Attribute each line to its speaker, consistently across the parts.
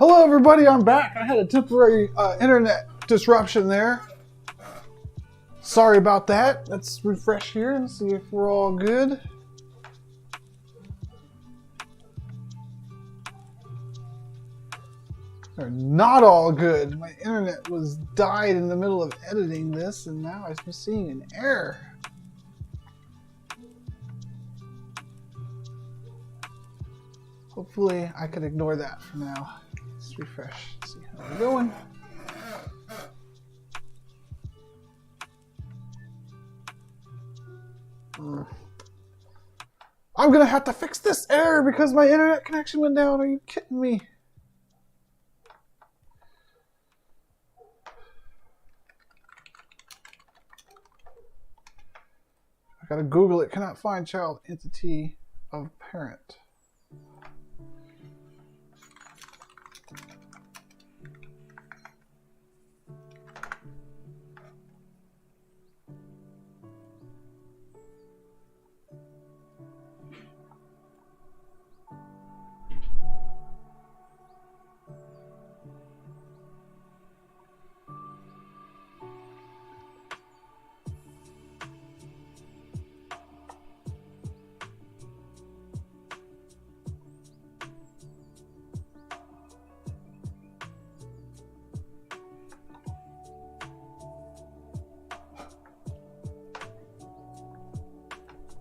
Speaker 1: Hello everybody, I'm back. I had a temporary internet disruption there. Sorry about that. Let's refresh here and see if we're all good. They're not all good. My internet was died in the middle of editing this and now I'm seeing an error. Hopefully I can ignore that for now. Let's refresh, see how we're going. I'm gonna have to fix this error because my internet connection went down. Are you kidding me? I gotta Google it. Cannot find child entity of parent.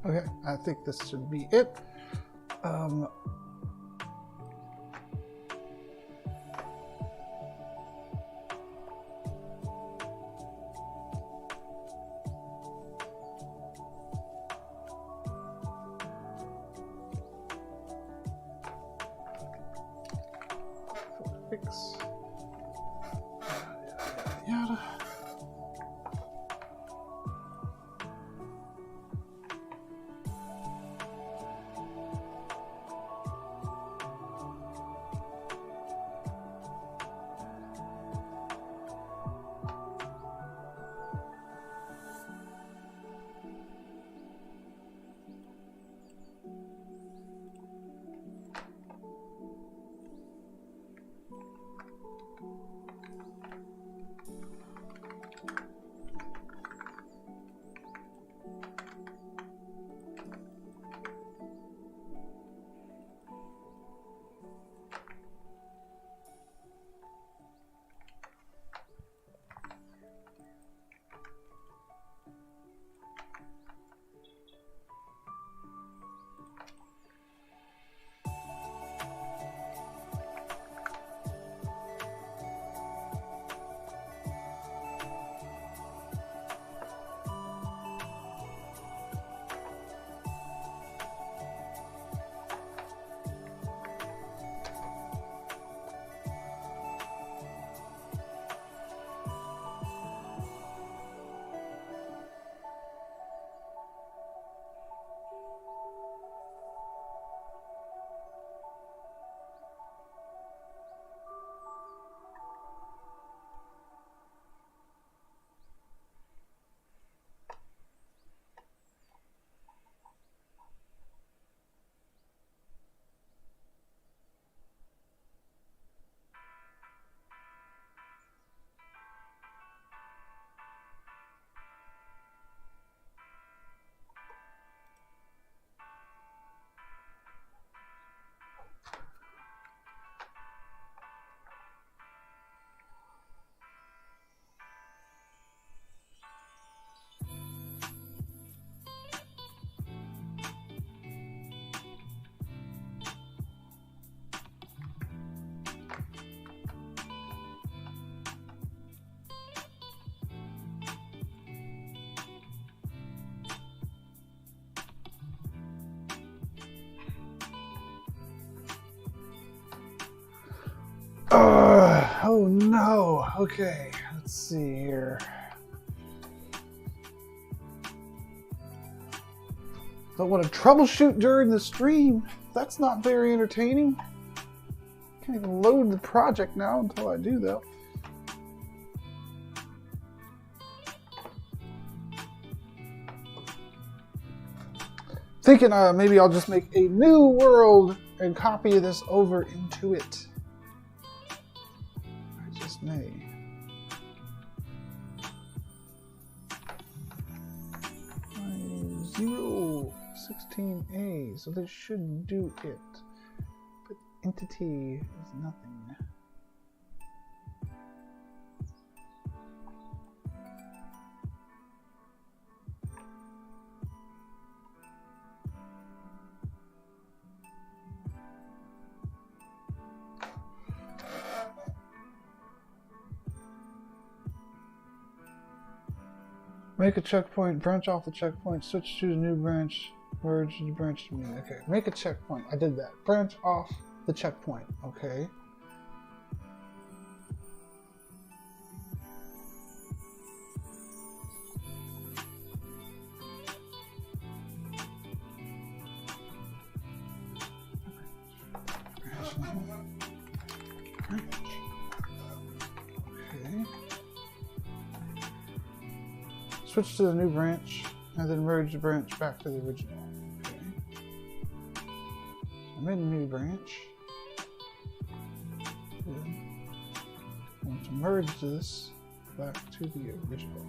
Speaker 1: Okay, I think this should be it. Fix. Yada. Oh no. Okay, let's see here. Don't want to troubleshoot during the stream. That's not very entertaining. Can't even load the project now until I do that. Thinking maybe I'll just make a new world and copy this over into it. 16A, so this should do it. But entity is nothing. Make a checkpoint, branch off the checkpoint, switch to the new branch, merge the branch to me. Okay, make a checkpoint. I did that. Branch off the checkpoint. Okay. Okay. Switch to the new branch, and then merge the branch back to the original. Okay. I made a new branch. Good. I want to merge this back to the original.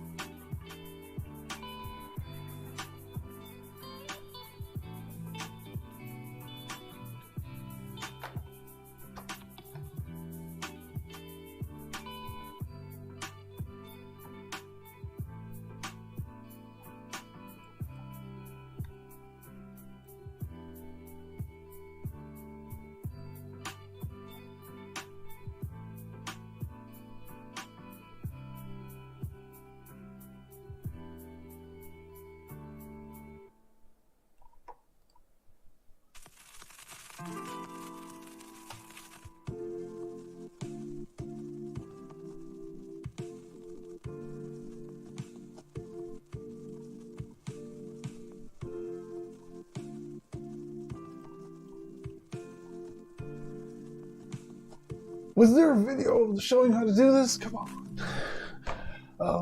Speaker 1: Was there a video showing how to do this? Come on.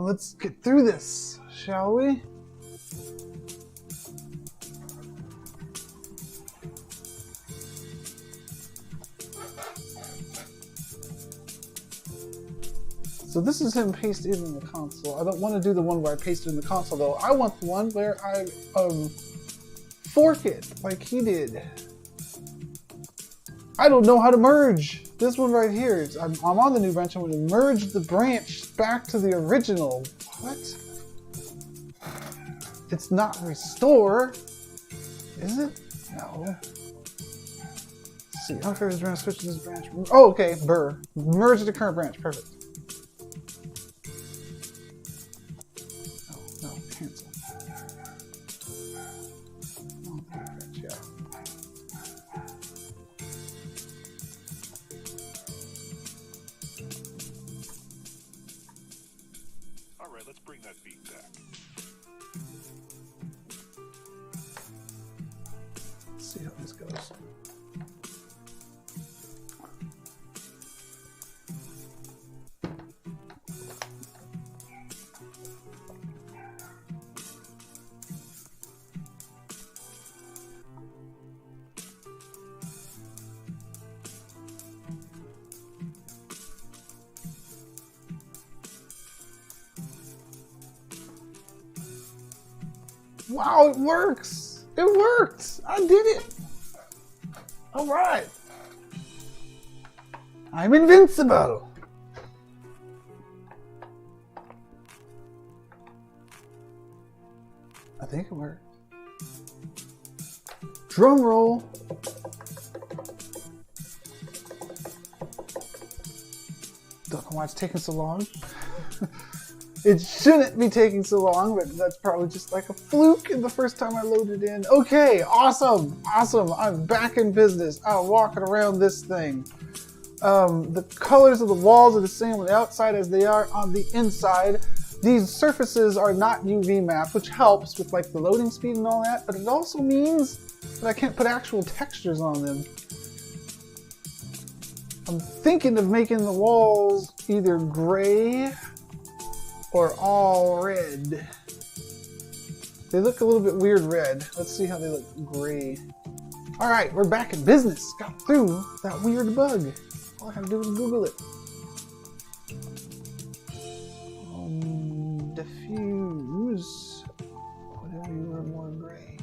Speaker 1: Let's get through this, shall we? So this is him pasted in the console. I don't want to do the one where I paste it in the console though. I want the one where I fork it like he did. I don't know how to merge. This one right here, I'm on the new branch. I'm going to merge the branch back to the original. What? It's not restore, is it? No. Let's see, unfair this branch, switch to this branch. Oh, okay, burr. Merge the current branch, perfect. No, cancel. Oh, branch, yeah.
Speaker 2: Let's bring that beat back.
Speaker 1: Let's see how this goes. Wow, it works! It worked! I did it! Alright! I'm invincible! I think it worked. Drum roll! Don't know why it's taking so long. It shouldn't be taking so long, but that's probably just like a fluke in the first time I loaded in. Okay, awesome, awesome. I'm back in business. I'm walking around this thing. The colors of the walls are the same on the outside as they are on the inside. These surfaces are not UV mapped, which helps with like the loading speed and all that, but it also means that I can't put actual textures on them. I'm thinking of making the walls either gray or all red. They look a little bit weird red. Let's see how they look gray. All right, we're back in business. Got through that weird bug. All I had to do was Google it. Diffuse. Whatever you were more gray.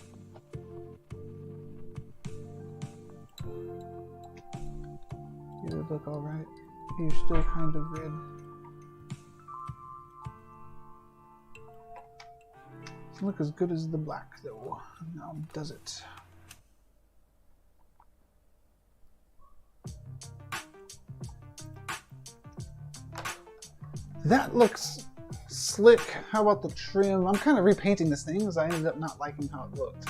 Speaker 1: would look alright. You're still kind of red. Doesn't look as good as the black though. Now does it? That looks slick. How about the trim? I'm kind of repainting this thing because I ended up not liking how it looked.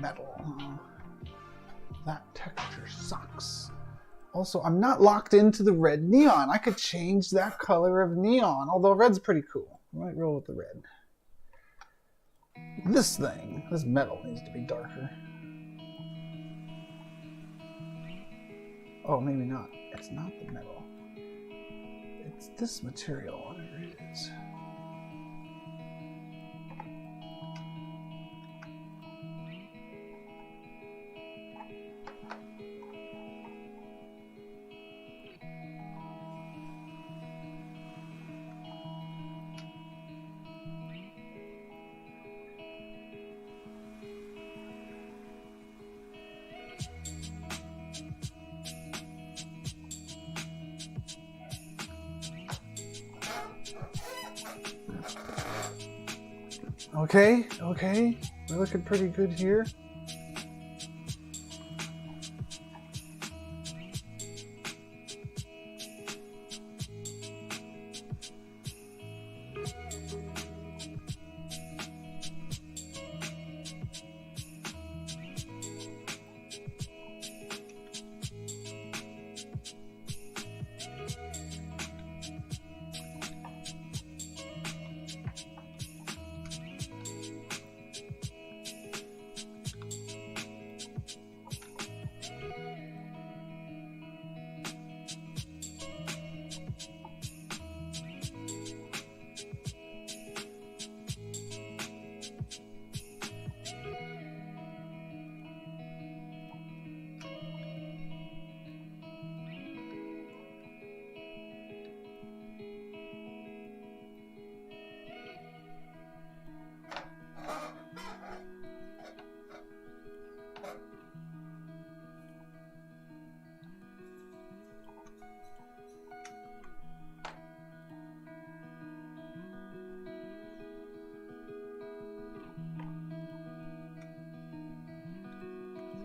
Speaker 1: Metal. That texture sucks. Also, I'm not locked into the red neon. I could change that color of neon, although red's pretty cool. I might roll with the red. This thing, this metal needs to be darker. Oh, maybe not. It's not the metal. It's this material, whatever it is. Okay, okay, we're looking pretty good here.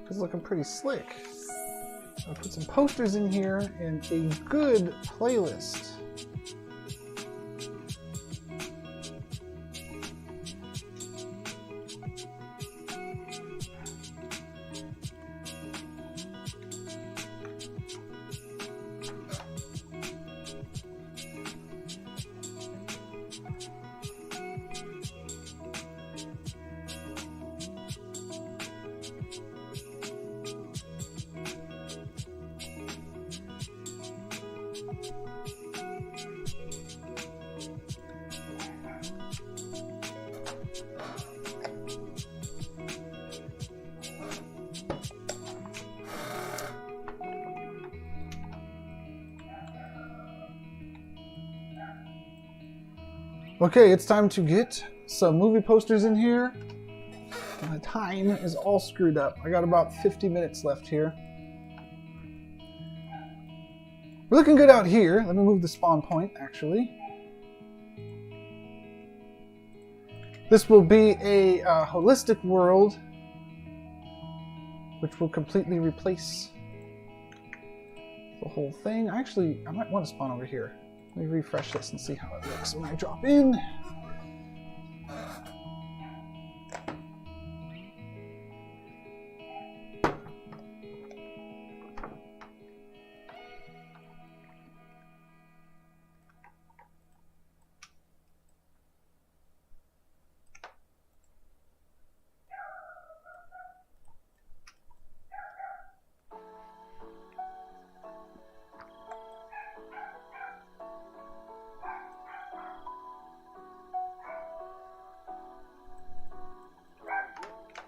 Speaker 1: It's looking pretty slick. I'll put some posters in here and a good playlist. Okay, it's time to get some movie posters in here. My time is all screwed up. I got about 50 minutes left here. We're looking good out here. Let me move the spawn point, actually. This will be a holistic world, which will completely replace the whole thing. Actually, I might want to spawn over here. Let me refresh this and see how it looks when I drop in.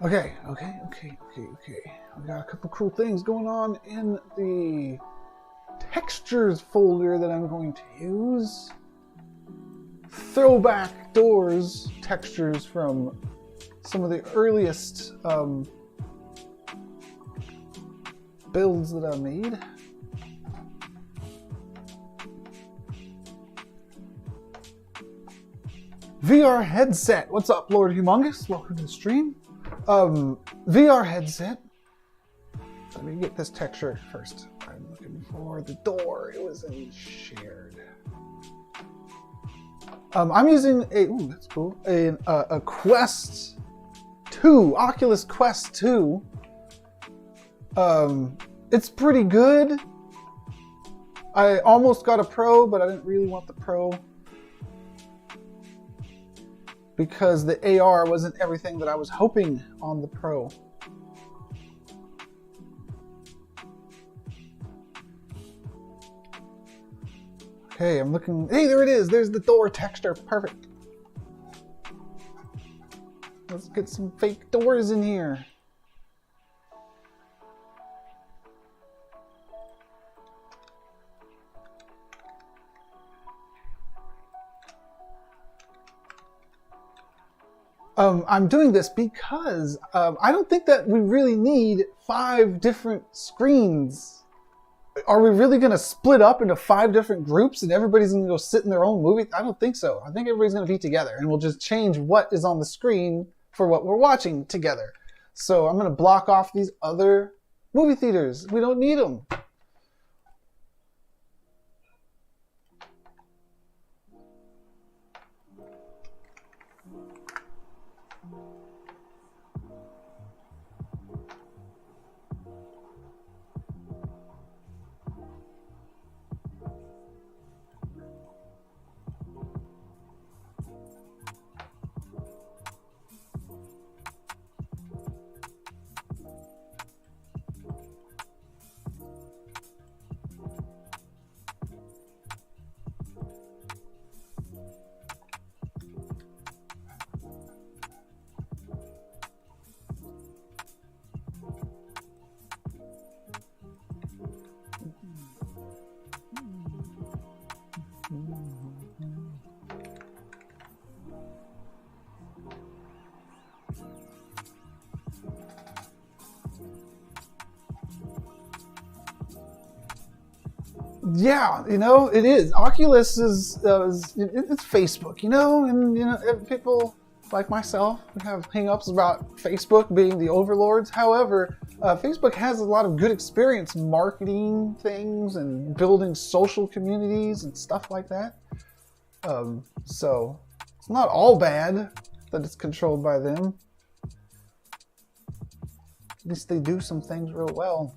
Speaker 1: Okay. We got a couple cool things going on in the textures folder that I'm going to use. Throwback doors textures from some of the earliest builds that I made. VR headset. What's up, Lord Humongous? Welcome to the stream. VR headset. Let me get this texture first. I'm looking for the door. It was in shared. I'm using a, ooh, that's cool, a Quest 2, Oculus Quest 2. It's pretty good. I almost got a Pro, but I didn't really want the Pro because the AR wasn't everything that I was hoping on the Pro. Okay, I'm looking. Hey, there it is. There's the door texture. Perfect. Let's get some fake doors in here. I'm doing this because I don't think that we really need 5 different screens. Are we really going to split up into 5 different groups and everybody's going to go sit in their own movie? I don't think so. I think everybody's going to be together and we'll just change what is on the screen for what we're watching together. So I'm going to block off these other movie theaters. We don't need them. Yeah, you know, it is. Oculus is it's Facebook, you know, and you know, people like myself have hang-ups about Facebook being the overlords. However, Facebook has a lot of good experience marketing things and building social communities and stuff like that. So it's not all bad that it's controlled by them. At least they do some things real well.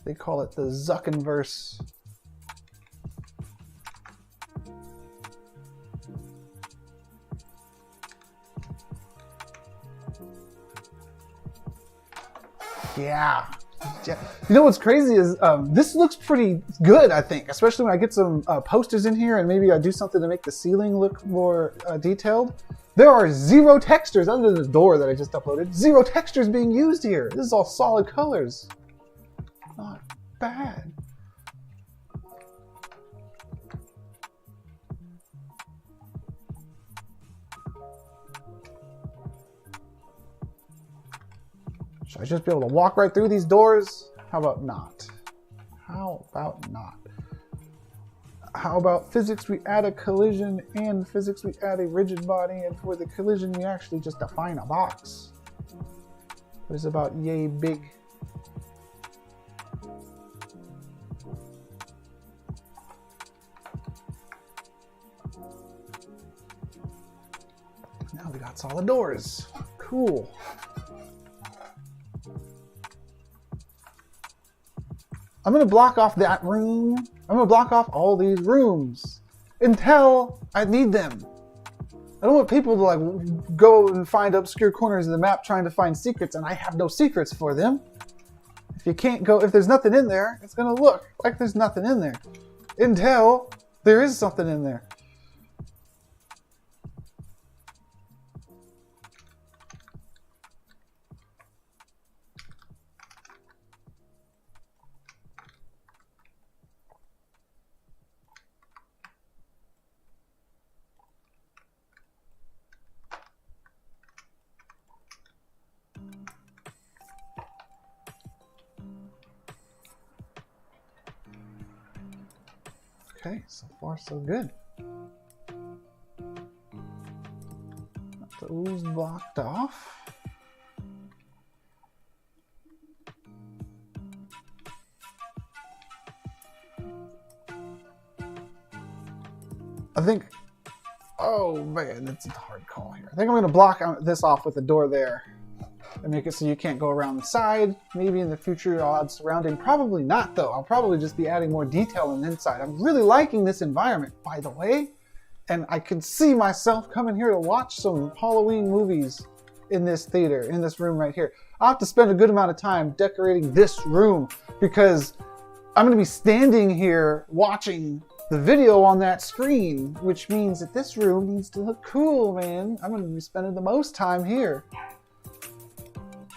Speaker 1: They call it the Zuckenverse. Yeah. You know what's crazy is this looks pretty good, I think, especially when I get some posters in here and maybe I do something to make the ceiling look more detailed. There are 0 textures under the door that I just uploaded. 0 textures being used here. This is all solid colors. Not bad. Should I just be able to walk right through these doors? How about not? How about not? How about physics, we add a collision, and physics, we add a rigid body, and for the collision, we actually just define a box. What is about yay big? Now we got solid doors. Cool. I'm going to block off that room. I'm going to block off all these rooms until I need them. I don't want people to like go and find obscure corners of the map trying to find secrets and I have no secrets for them. If you can't go, if there's nothing in there, it's going to look like there's nothing in there until there is something in there. Okay, so far so good. Those blocked off. I think, oh man, that's a hard call here. I think I'm going to block this off with the door there and make it so you can't go around the side. Maybe in the future I'll add surrounding. Probably not though. I'll probably just be adding more detail on the inside. I'm really liking this environment, by the way. And I can see myself coming here to watch some Halloween movies in this theater, in this room right here. I'll have to spend a good amount of time decorating this room because I'm going to be standing here watching the video on that screen, which means that this room needs to look cool, man. I'm going to be spending the most time here.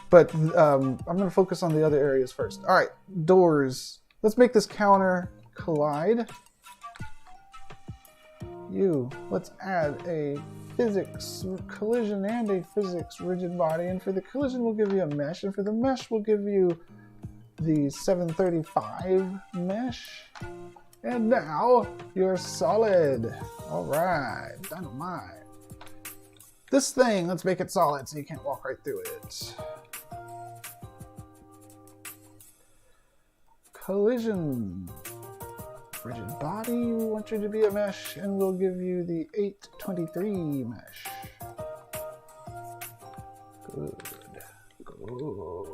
Speaker 1: But I'm going to focus on the other areas first. All right, doors. Let's make this counter collide. Let's add a physics collision and a physics rigid body. And for the collision, we'll give you a mesh. And for the mesh, we'll give you the 735 mesh. And now you're solid. All right, dynamite. This thing, let's make it solid so you can't walk right through it. Collision. Rigid body, we want you to be a mesh, and we'll give you the 823 mesh. Good. Good.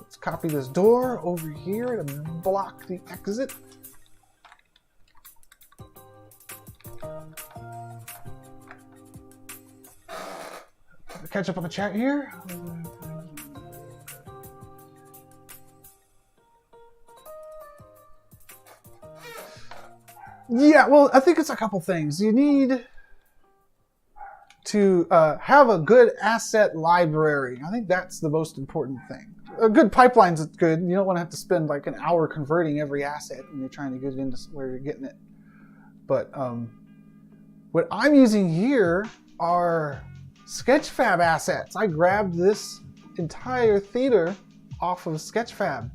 Speaker 1: Let's copy this door over here to block the exit. Catch up on the chat here. Yeah, well, I think it's a couple things. You need to have a good asset library. I think that's the most important thing. A good pipeline's good. You don't want to have to spend like an hour converting every asset when you're trying to get it into where you're getting it. But what I'm using here are Sketchfab assets. I grabbed this entire theater off of Sketchfab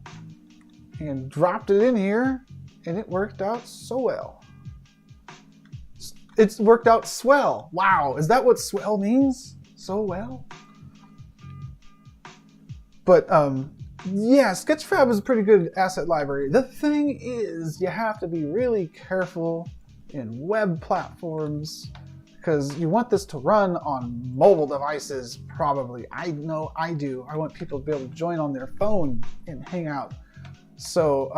Speaker 1: and dropped it in here, and it worked out so well. it's worked out swell. Wow, is that what swell means? So well? But yeah, Sketchfab is a pretty good asset library. The thing is, you have to be really careful in web platforms because you want this to run on mobile devices, probably. I know I do. I want people to be able to join on their phone and hang out. So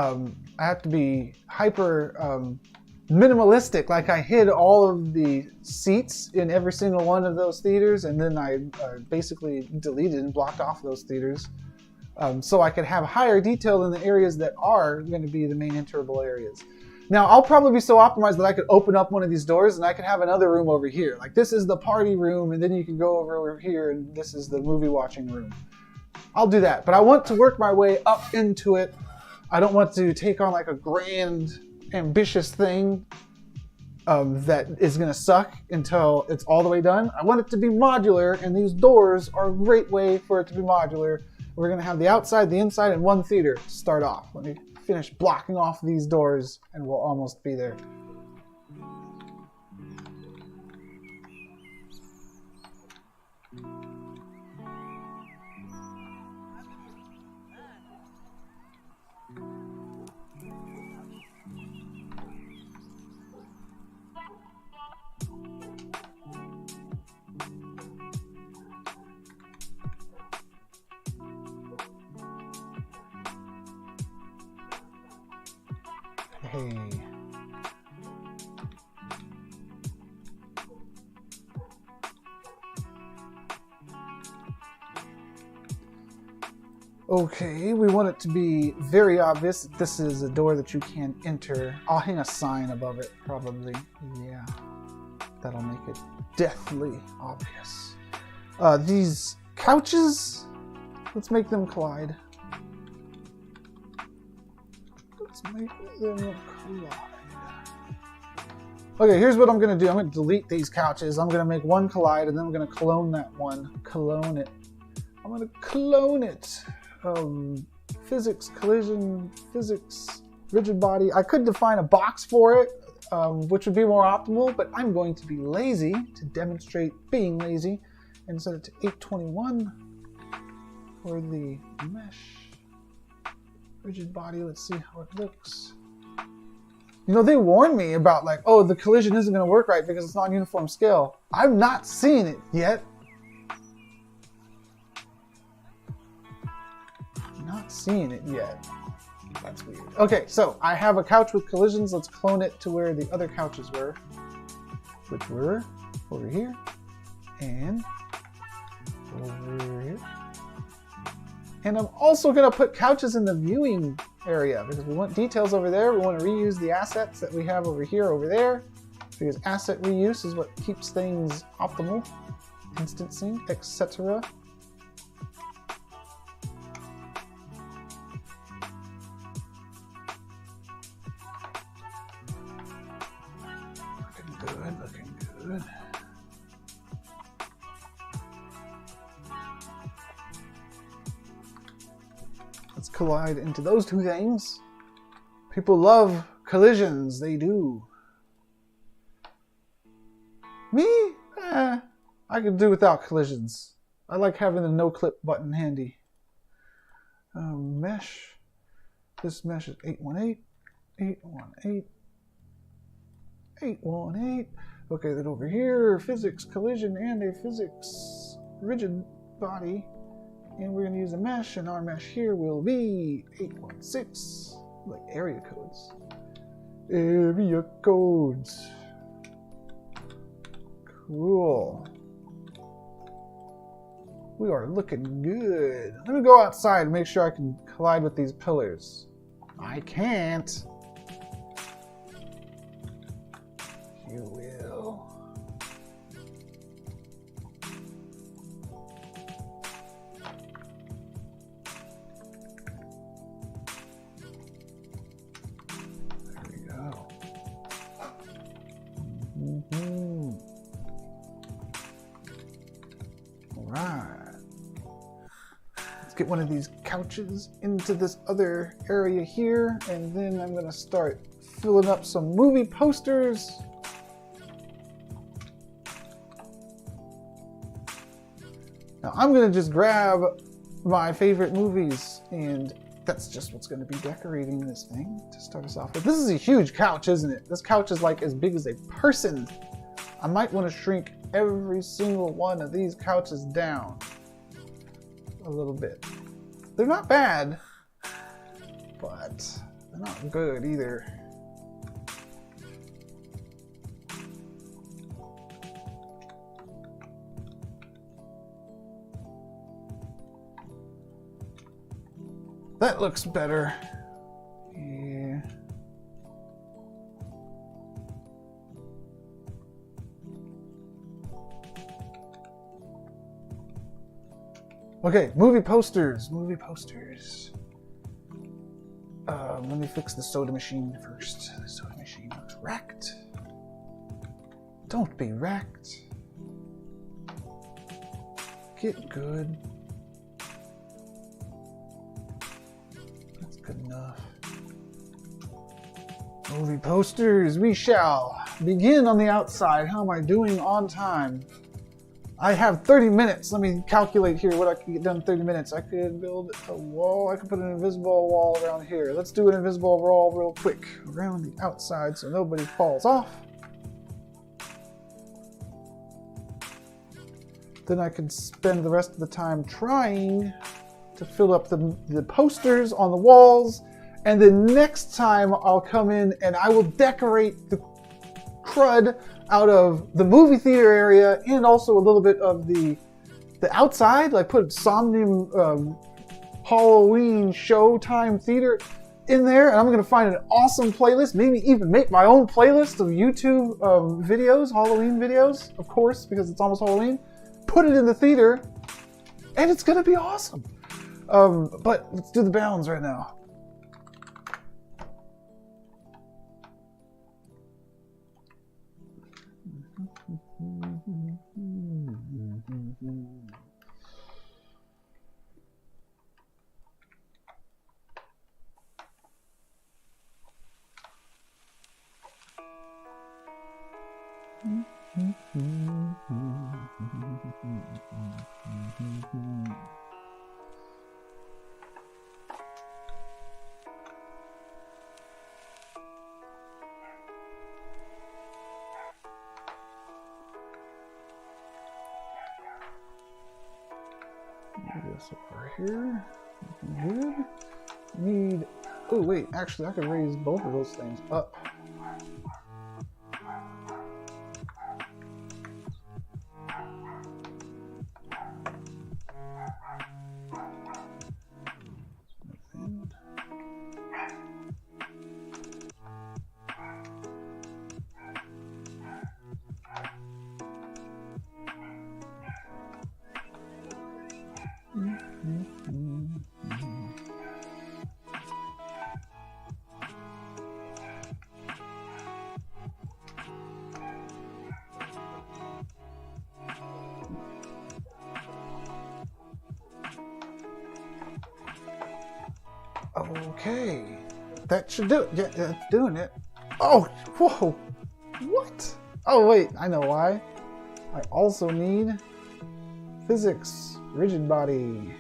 Speaker 1: I have to be hyper minimalistic. Like I hid all of the seats in every single one of those theaters, and then I basically deleted and blocked off those theaters. So I could have higher detail in the areas that are going to be the main enterable areas. Now, I'll probably be so optimized that I could open up one of these doors and I could have another room over here. Like this is the party room, and then you can go over here and this is the movie watching room. I'll do that, but I want to work my way up into it. I don't want to take on like a grand, ambitious thing that is going to suck until it's all the way done. I want it to be modular, and these doors are a great way for it to be modular. We're going to have the outside, the inside, and one theater to start off. Let me finish blocking off these doors, and we'll almost be there. Hey. Okay, we want it to be very obvious that this is a door that you can't enter. I'll hang a sign above it, probably. Yeah, that'll make it deathly obvious. These couches, let's make them collide. Let's make them collide. Okay, here's what I'm going to do. I'm going to delete these couches. I'm going to make one collide, and then I'm going to clone that one. Clone it. I'm going to clone it. Physics, collision, physics, rigid body. I could define a box for it, which would be more optimal, but I'm going to be lazy to demonstrate being lazy and set it to 821 for the mesh. Rigid body, let's see how it looks. You know, they warned me about like, oh, the collision isn't going to work right because it's not uniform scale. I've not seen it yet. Not seeing it yet. That's weird. Okay, so I have a couch with collisions. Let's clone it to where the other couches were, which were over here and over here. And I'm also going to put couches in the viewing area because we want details over there. We want to reuse the assets that we have over here, over there, because asset reuse is what keeps things optimal, instancing, etc. Looking good, looking good. Let's collide into those two things. People love collisions, they do. Me? I could do without collisions. I like having the no clip button handy. Mesh. This mesh is 818, 818, 818. Okay, then over here, physics, collision, and a physics rigid body. And we're going to use a mesh, and our mesh here will be 816, like area codes. Area codes. Cool. We are looking good. Let me go outside and make sure I can collide with these pillars. I can't. You will. Alright. Let's get one of these couches into this other area here, and then I'm going to start filling up some movie posters. Now I'm gonna just grab my favorite movies, and that's just what's gonna be decorating this thing to start us off with. This is a huge couch, isn't it? This couch is like as big as a person. I might want to shrink every single one of these couches down a little bit. They're not bad, but they're not good either. That looks better. Yeah. Okay, movie posters. Movie posters. Let me fix the soda machine first. The soda machine looks wrecked. Don't be wrecked. Get good. That's good enough. Movie posters. We shall begin on the outside. How am I doing on time? I have 30 minutes. Let me calculate here what I can get done in 30 minutes. I could build a wall. I could put an invisible wall around here. Let's do an invisible wall real quick around the outside so nobody falls off. Then I can spend the rest of the time trying to fill up the posters on the walls. And then next time I'll come in and I will decorate the crud out of the movie theater area and also a little bit of the outside, like put Somnium Halloween Showtime Theater in there, and I'm going to find an awesome playlist, maybe even make my own playlist of YouTube videos, Halloween videos, of course, because it's almost Halloween, put it in the theater, and it's going to be awesome. But let's do the bounds right now. This over here. Good. Need. Oh wait, actually, I could raise both of those things up. Okay, that should do it. Yeah, that's doing it. Oh, whoa, what? Oh wait, I know why. I also need physics, rigid body.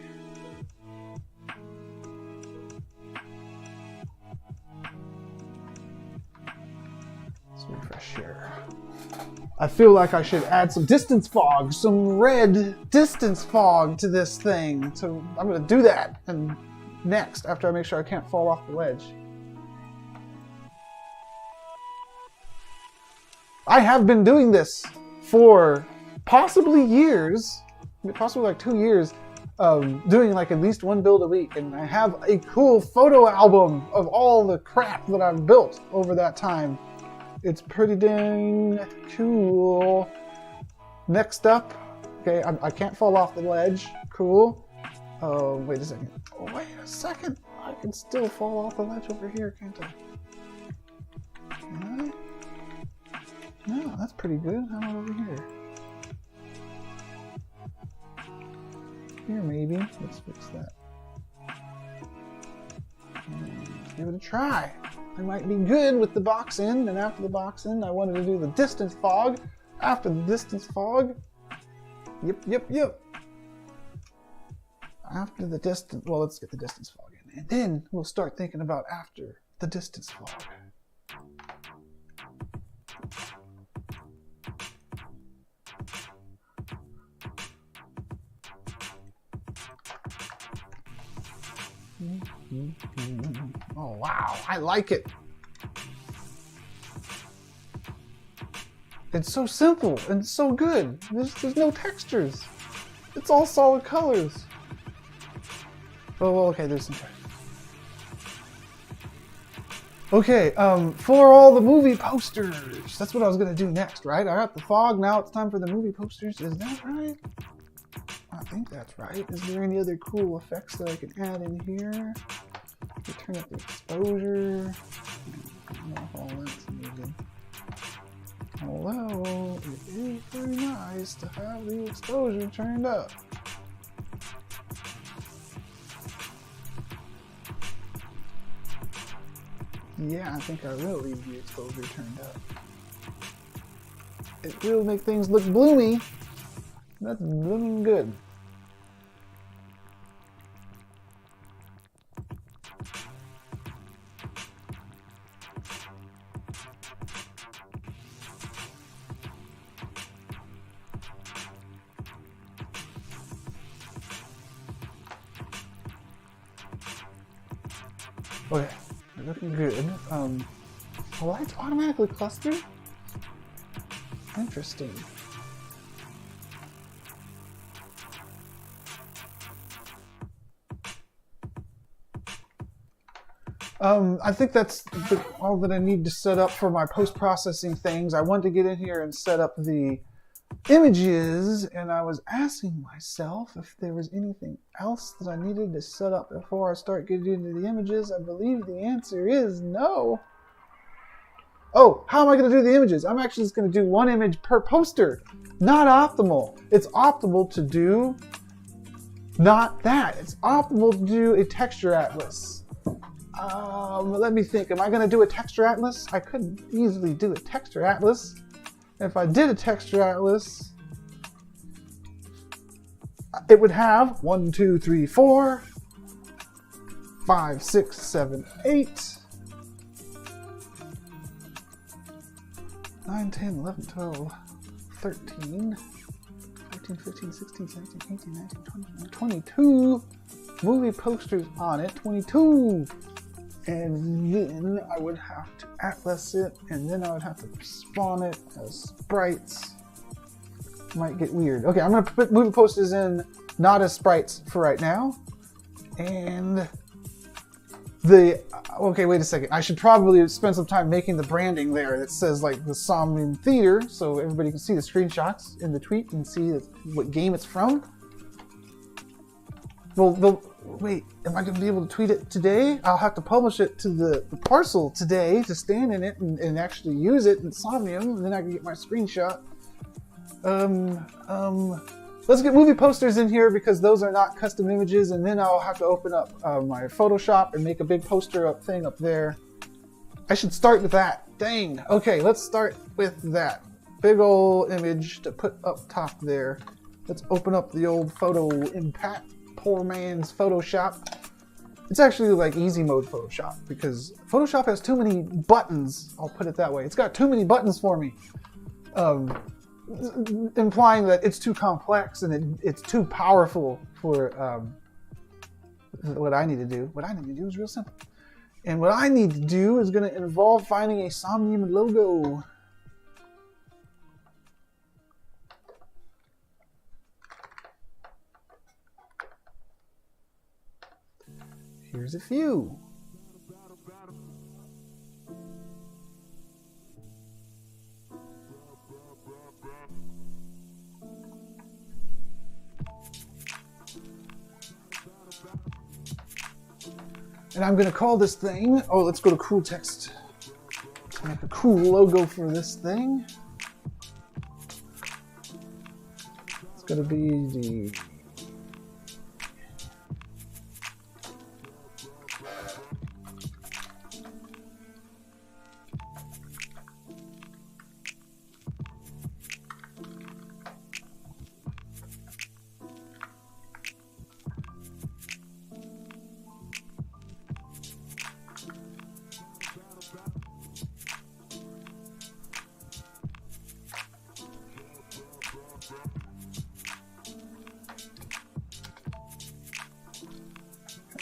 Speaker 1: Let's refresh here. I feel like I should add some distance fog, some red distance fog to this thing. So I'm gonna do that and next after I make sure I can't fall off the ledge. I have been doing this for possibly years, possibly like 2 years, doing like at least one build a week, and I have a cool photo album of all the crap that I've built over that time. It's pretty dang cool. Next up, okay, I can't fall off the ledge. Cool. Oh, wait a second. Oh, wait a second. I can still fall off the ledge over here, can't I? Can I? No, that's pretty good. How about over here? Here, maybe. Let's fix that. Let's give it a try. I might be good with the box in, and after the box in, I wanted to do the distance fog. After the distance fog, yep. After the distance, well, let's get the distance fog in, and then we'll start thinking about after the distance fog. Oh wow, I like it. It's so simple and so good. There's no textures. It's all solid colors. Oh, okay, there's some textures. Okay, for all the movie posters. That's what I was gonna do next, right? I got the fog, now it's time for the movie posters. Is that right? I think that's right. Is there any other cool effects that I can add in here? Turn up the exposure. All that's needed. Although, it is very nice to have the exposure turned up. Yeah, I think I will leave the exposure turned up. It will make things look bloomy. That's blooming good. Okay, looking good. Oh, lights automatically cluster? Interesting. I think that's all that I need to set up for my post-processing things. I wanted to get in here and set up the images, and I was asking myself if there was anything else that I needed to set up before I start getting into the images. I believe the answer is no. Oh, how am I going to do the images? I'm actually just going to do one image per poster. Not optimal. It's optimal to do not that. It's optimal to do a texture atlas. Let me think. Am I going to do a texture atlas? I could easily do a texture atlas. If I did a texture atlas, it would have 1, 2, 3, 4, 5, 6, 7, 8, 9, 10, 11, 12, 13, 14, 15, 16, 17, 18, 19, 20, 22 movie posters on it. 22! And then I would have to atlas it, and then I would have to spawn it as sprites. Might get weird. Okay, I'm going to put movie posters in not as sprites for right now. And okay, wait a second. I should probably spend some time making the branding there that says like the Somnium Theater, so everybody can see the screenshots in the tweet and see what game it's from. Well, wait, am I going to be able to tweet it today? I'll have to publish it to the parcel today to stand in it and actually use it in Somnium, and then I can get my screenshot. Let's get movie posters in here because those are not custom images, and then I'll have to open up my Photoshop and make a big poster thing up there. I should start with that. Dang. Okay, let's start with that. Big ol' image to put up top there. Let's open up the old photo impact. Poor man's Photoshop. It's actually like easy mode Photoshop because Photoshop has too many buttons. I'll put it that way. It's got too many buttons for me. Implying that it's too complex and it's too powerful for what I need to do. What I need to do is real simple. And what I need to do is going to involve finding a Somnium logo. Here's a few. And I'm going to call this thing, let's go to cool text. Let's make a cool logo for this thing. It's going to be the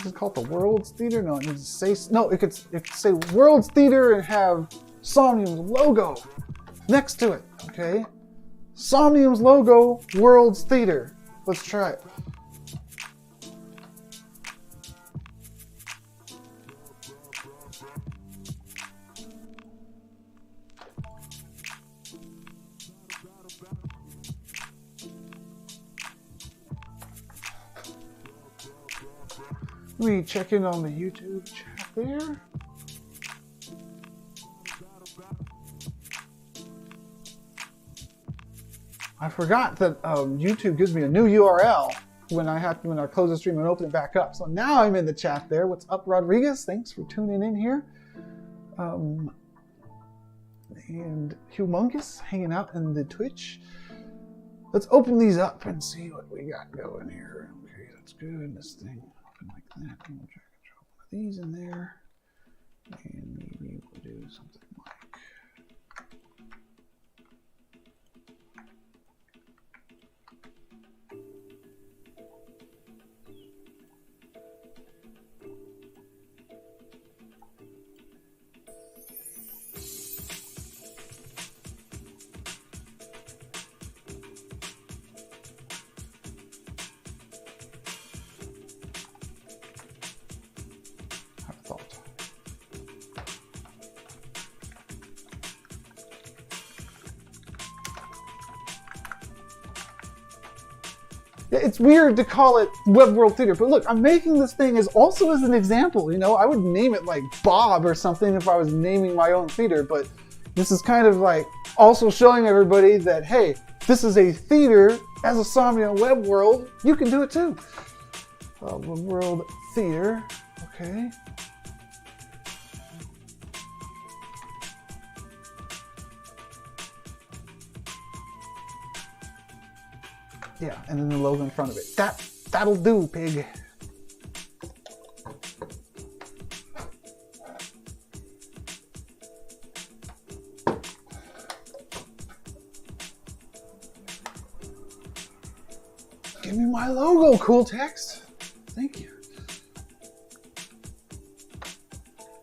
Speaker 1: Does it call it the World's Theater? No, it needs to say, no, it could say World's Theater and have Somnium's logo next to it, okay? Somnium's logo, World's Theater. Let's try it. Let me check in on the YouTube chat there. I forgot that YouTube gives me a new URL when I close the stream and open it back up. So now I'm in the chat there. What's up, Rodriguez? Thanks for tuning in here. And Humongous hanging out in the Twitch. Let's open these up and see what we got going here. Okay, that's good. This thing open like that. And we'll drag and drop one of these in there. And maybe we'll do something like it's weird to call it Web World Theater, but look, I'm making this thing as an example, you know? I would name it like Bob or something if I was naming my own theater, but this is kind of like also showing everybody that, hey, this is a theater as a Somnium Web World. You can do it too. Web World Theater, okay. Yeah, and then the logo in front of it. That'll do, pig. Give me my logo, cool text. Thank you.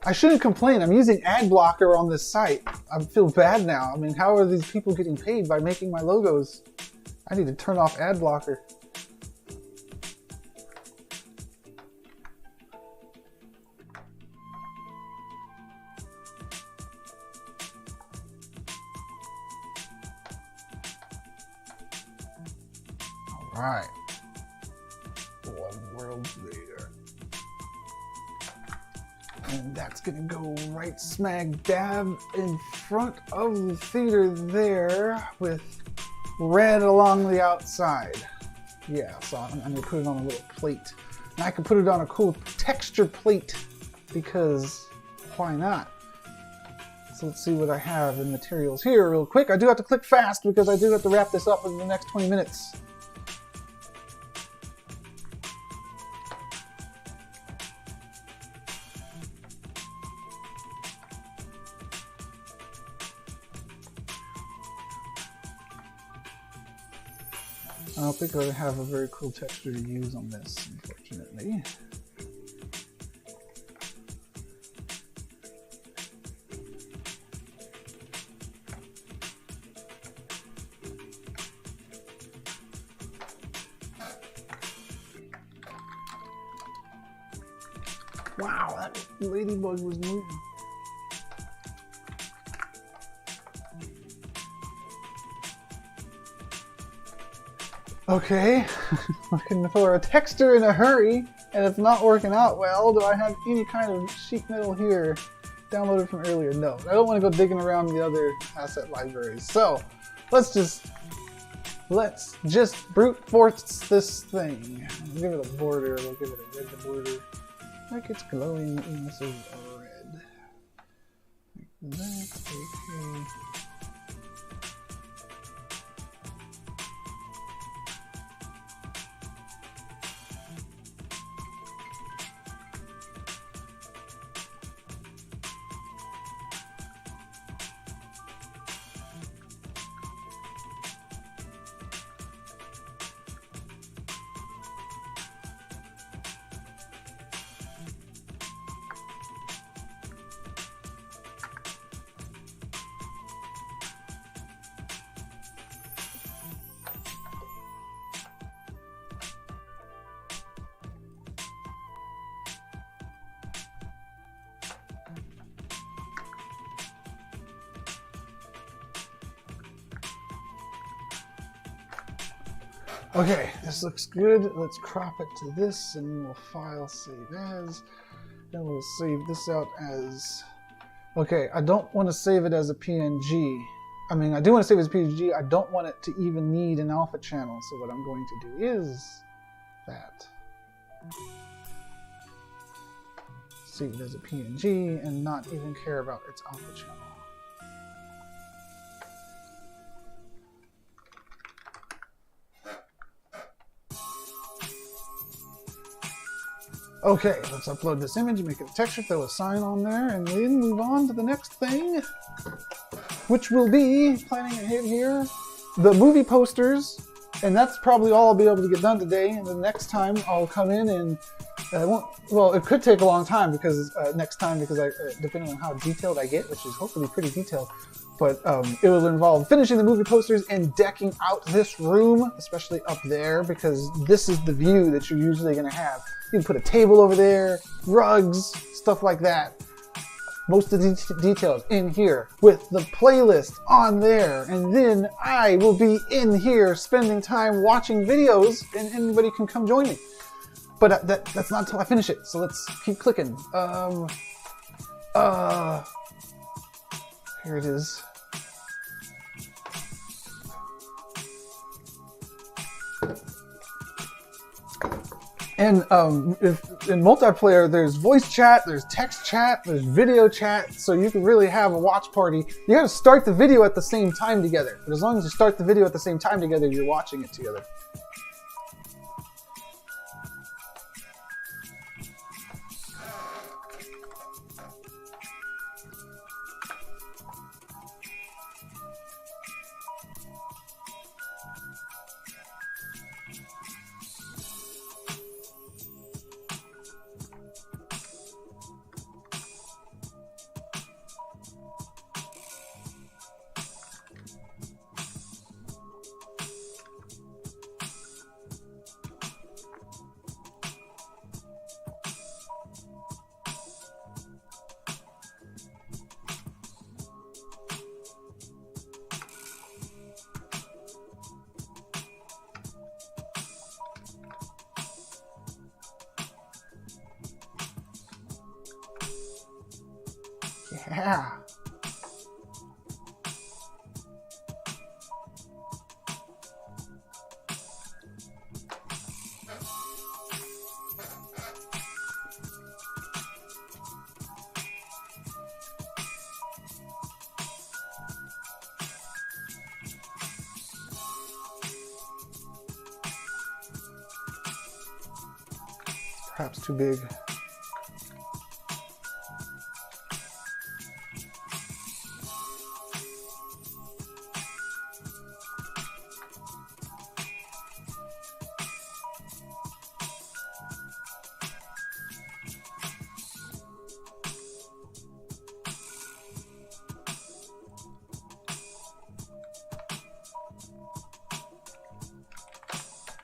Speaker 1: I shouldn't complain. I'm using ad blocker on this site. I feel bad now. I mean, how are these people getting paid by making my logos? I need to turn off ad blocker. All right. One World Theater. And that's gonna go right smack dab in front of the theater there with red along the outside. Yeah, so I'm gonna put it on a little plate. And I can put it on a cool texture plate because why not? So let's see what I have in materials here real quick. I do have to click fast because I do have to wrap this up in the next 20 minutes. I don't think I have a very cool texture to use on this, unfortunately. Wow, that ladybug was moving. Okay, looking for a texture in a hurry, and it's not working out well. Do I have any kind of sheet metal here downloaded from earlier? No, I don't want to go digging around the other asset libraries. So let's just brute force this thing. We'll give it a border. We'll give it a red border, like it's glowing in this is red. Like that. Okay. Okay, this looks good. Let's crop it to this and we'll file save as. Then we'll save this out as... Okay, I don't want to save it as a PNG. I mean, I do want to save it as a PNG. I don't want it to even need an alpha channel. So what I'm going to do is that. Save it as a PNG and not even care about its alpha channel. Okay, let's upload this image, make it a texture, throw a sign on there, and then move on to the next thing, which will be, planning ahead here, the movie posters, and that's probably all I'll be able to get done today, and the next time I'll come in and, well, it could take a long time because, depending on how detailed I get, which is hopefully pretty detailed, but it will involve finishing the movie posters and decking out this room, especially up there, because this is the view that you're usually going to have. You can put a table over there, rugs, stuff like that. Most of the details in here with the playlist on there. And then I will be in here spending time watching videos and anybody can come join me. But that's not until I finish it. So let's keep clicking. Here it is. And in multiplayer, there's voice chat, there's text chat, there's video chat, so you can really have a watch party. You gotta start the video at the same time together. But as long as you start the video at the same time together, you're watching it together. Yeah. Perhaps too big.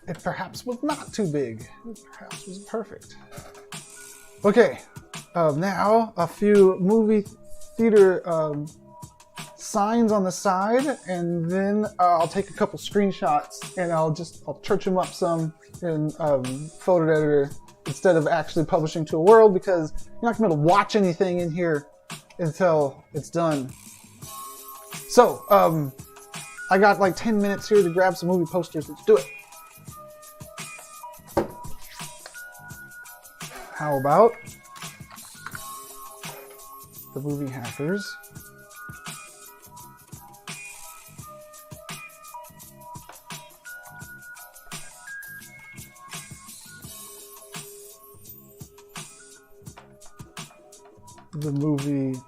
Speaker 1: It perhaps was not too big. It perhaps was perfect. Okay, now a few movie theater signs on the side, and then I'll take a couple screenshots and I'll church them up some in photo editor instead of actually publishing to a world, because you're not gonna be able to watch anything in here until it's done. So I got like 10 minutes here to grab some movie posters. Let's do it. How about the movie hackers? The movie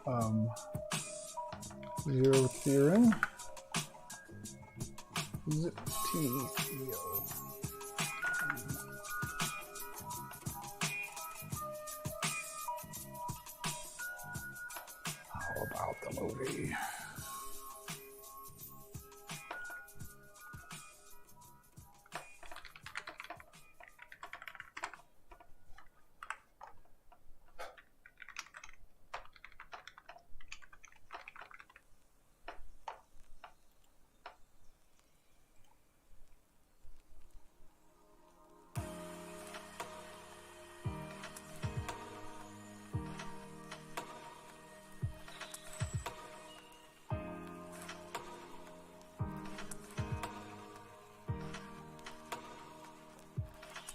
Speaker 1: Zero Theorem. Zip-T-Theo. How about the movie?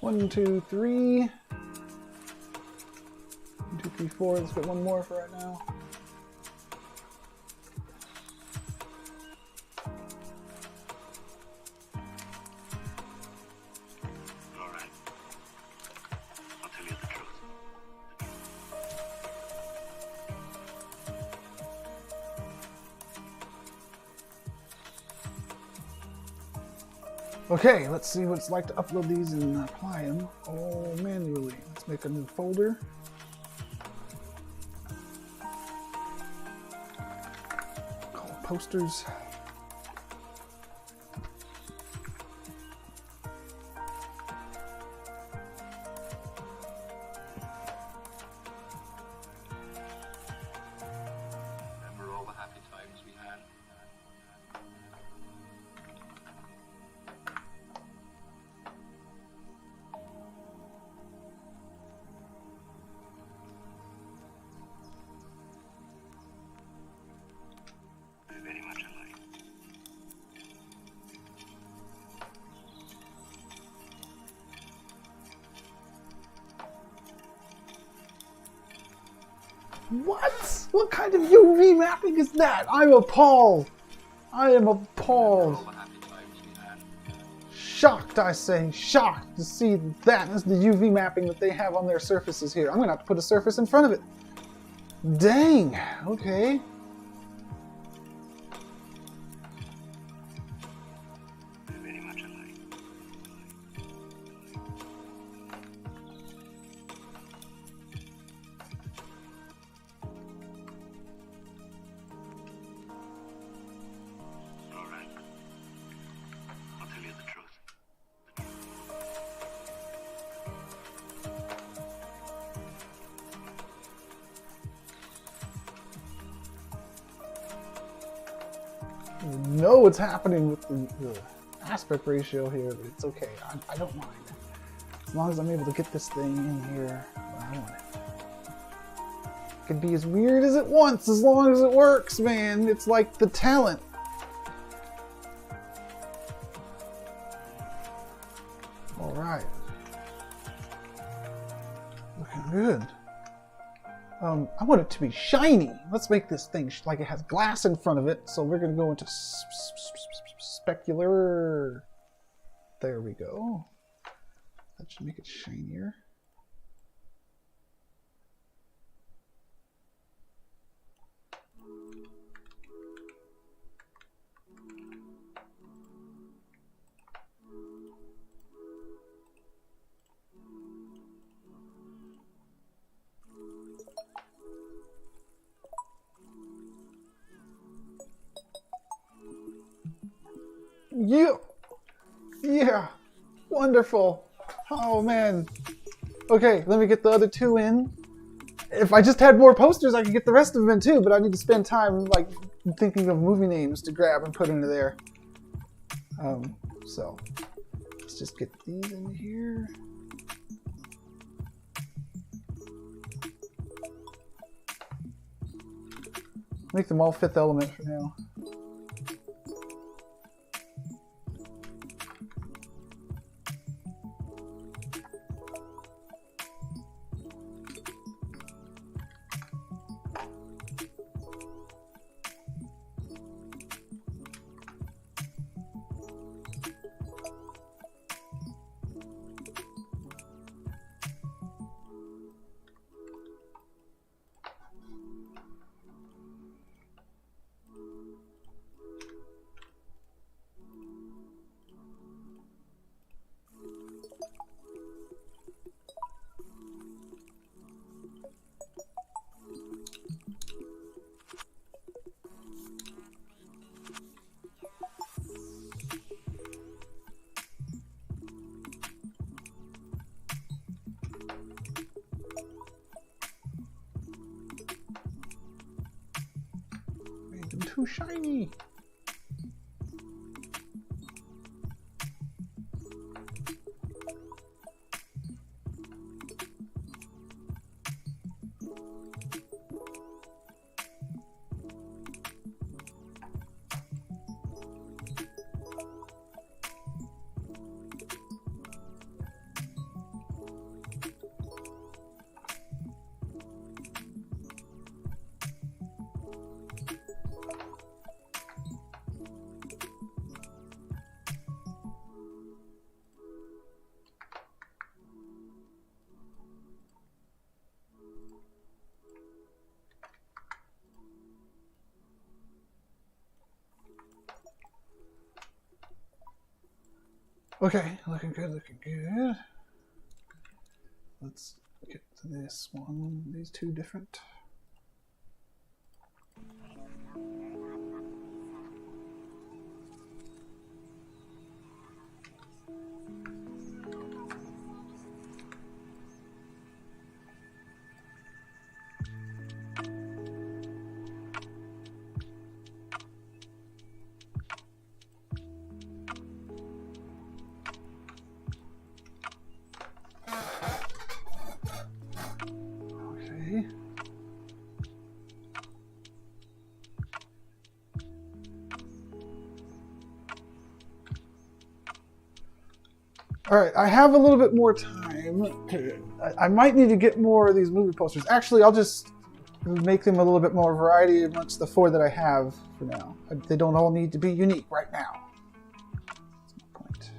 Speaker 1: 1, 2, 3. 1, 2, 3, 4. Let's get one more for right now.
Speaker 2: All right. I'll tell you the truth.
Speaker 1: Okay, let's see what it's like to upload these and apply them all manually. Let's make a new folder. Call it posters.
Speaker 2: Remember all the happy times we had? They're very much alike.
Speaker 1: What? What kind of UV mapping is that? I'm appalled. I am appalled.
Speaker 2: All the happy times we had.
Speaker 1: Shocked, I say. Shocked to see that. That's the UV mapping that they have on their surfaces here. I'm going to have to put a surface in front of it. Dang. Okay.
Speaker 2: They're very much alike. All right. I'll tell you the truth.
Speaker 1: I know what's happening with the aspect ratio here, but it's okay. I don't mind. As long as I'm able to get this thing in here when I want it. It can be as weird as it wants, as long as it works, man. It's like the talent. Alright. Looking good. I want it to be shiny. Let's make this thing like it has glass in front of it. So we're going to go into specular. There we go. That should make it shinier. Yeah. Yeah. Wonderful. Oh, man. Okay, let me get the other two in. If I just had more posters, I could get the rest of them in too, but I need to spend time like thinking of movie names to grab and put into there. So let's just get these in here. Make them all Fifth Element for now. Made them too shiny. Okay, looking good, looking good. Let's get to this one. These two different. Okay. All right, I have a little bit more time. I might need to get more of these movie posters. Actually, I'll just make them a little bit more variety amongst the 4 that I have for now. They don't all need to be unique right now. That's my point.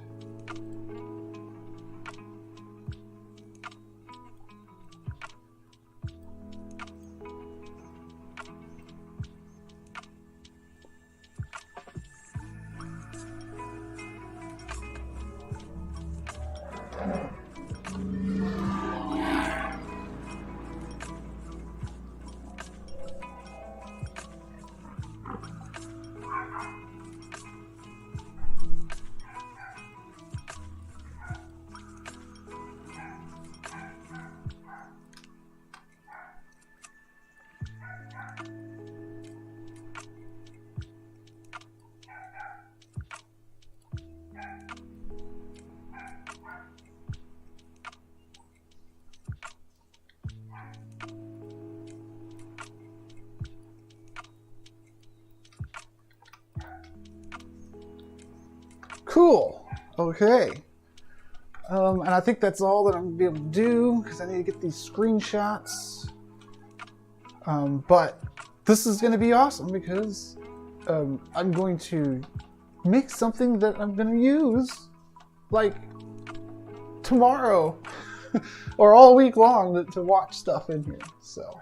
Speaker 1: Cool. Okay. And I think that's all that I'm going to be able to do because I need to get these screenshots. But this is going to be awesome because I'm going to make something that I'm going to use like tomorrow or all week long to watch stuff in here. So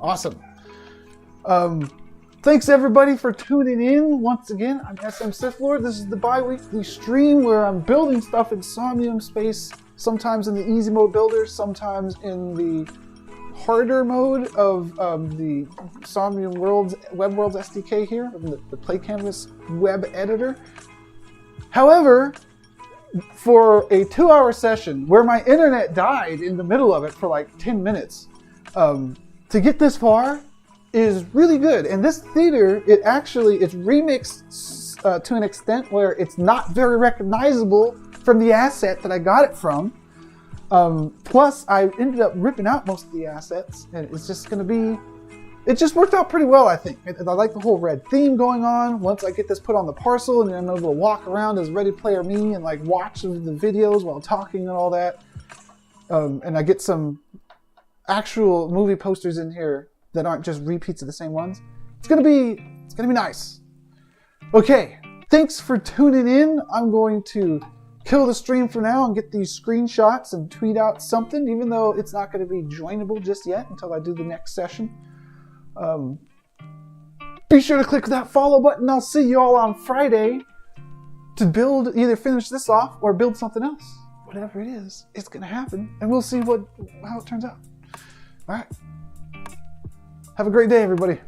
Speaker 1: awesome. Thanks everybody for tuning in. Once again, I'm SM Sith Lord. This is the bi-weekly stream where I'm building stuff in Somnium Space, sometimes in the easy mode builder, sometimes in the harder mode of the Somnium Worlds Web Worlds SDK here, the Play Canvas web editor. However, for a 2-hour session where my internet died in the middle of it for like 10 minutes, to get this far is really good. And this theater, it's remixed to an extent where it's not very recognizable from the asset that I got it from. Plus, I ended up ripping out most of the assets, and it's just going to be... It just worked out pretty well, I think. I like the whole red theme going on. Once I get this put on the parcel, and then I'm able to walk around as Ready Player Me and like watch the videos while talking and all that. And I get some actual movie posters in here that aren't just repeats of the same ones. It's gonna be nice. Okay, thanks for tuning in. I'm going to kill the stream for now and get these screenshots and tweet out something, even though it's not going to be joinable just yet until I do the next session. Be sure to click that follow button. I'll see you all on Friday to either finish this off or build something else. Whatever it is, it's gonna happen, and we'll see how it turns out. All right. Have a great day, everybody.